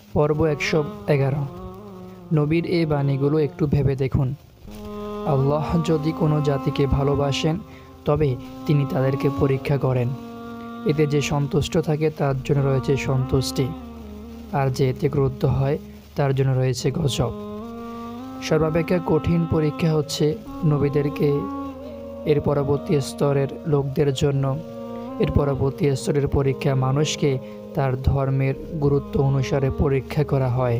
পর্ব 111। নবীর এই বাণীগুলো একটু ভেবে দেখুন। আল্লাহ যদি কোনো জাতিকে ভালোবাসেন তবে তিনি তাদেরকে পরীক্ষা করেন। এতে যে সন্তুষ্ট থাকে তার জন্য রয়েছে সন্তুষ্টি, আর যে এতে ক্রুদ্ধ হয় তার জন্য রয়েছে গজব। সর্বাপেক্ষা কঠিন পরীক্ষা হচ্ছে নবীদেরকে, এর পরবর্তী স্তরের লোকদের জন্য। এর পরবর্তী স্তরের পরীক্ষা মানুষকে তার ধর্মের গুরুত্ব অনুসারে পরীক্ষা করা হয়।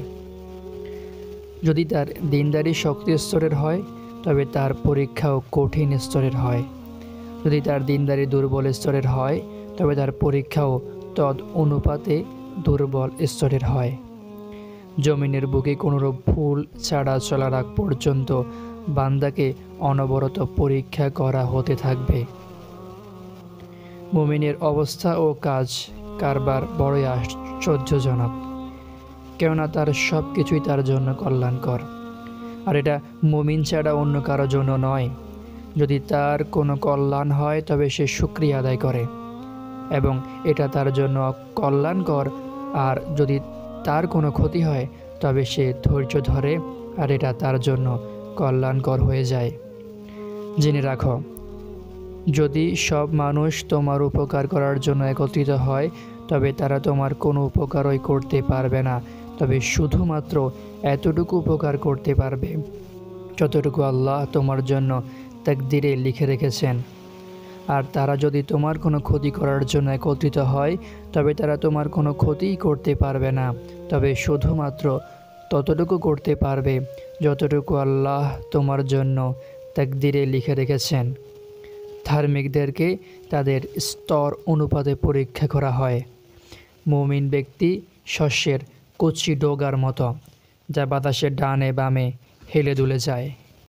যদি তার দিনদারি শক্তি স্তরের হয় তবে তার পরীক্ষাও কঠিন স্তরের হয়। যদি তার দিনদারি দুর্বল স্তরের হয় তবে তার পরীক্ষাও তদ অনুপাতে দুর্বল স্তরের হয়। জমিনের বুকে কোনোরূপ ভুল ছাড়া চলার আগ পর্যন্ত বান্দাকে অনবরত পরীক্ষা করা হতে থাকবে। মুমিনের অবস্থা ও কাজ কারবার বড়ই আশ্চর্যজনক, কেননা তার সব কিছুই তার জন্য কল্যাণকর, আর এটা মুমিন ছাড়া অন্য কারো জন্য নয়। যদি তার কোনো কল্যাণ হয় তবে সে শুকরিয়া আদায় করে এবং এটা তার জন্য কল্যাণকর, আর যদি তার কোনো ক্ষতি হয় তবে সে ধৈর্য ধরে আর এটা তার জন্য কল্যাণকর হয়ে যায়। জেনে রাখো, যদি সব মানুষ তোমার উপকার করার জন্য একত্রিত হয় তবে তারা তোমার কোনো উপকারই করতে পারবে না, তবে শুধুমাত্র এতটুকু উপকার করতে পারবে যতটুকু আল্লাহ তোমার জন্য তাকদীরে লিখে রেখেছেন। আর তারা যদি তোমার কোনো ক্ষতি করার জন্য একত্রিত হয় তবে তারা তোমার কোনো ক্ষতিই করতে পারবে না, তবে শুধুমাত্র ততটুকু করতে পারবে যতটুকু আল্লাহ তোমার জন্য তাকদীরে লিখে রেখেছেন। ধার্মিকদেরকে তাদের স্তর অনুপাতে পরীক্ষা করা হয়। মুমিন ব্যক্তি শস্যের কচি ডগার মতো, যা বাতাসের ডানে বামে হেলে দুলে যায়।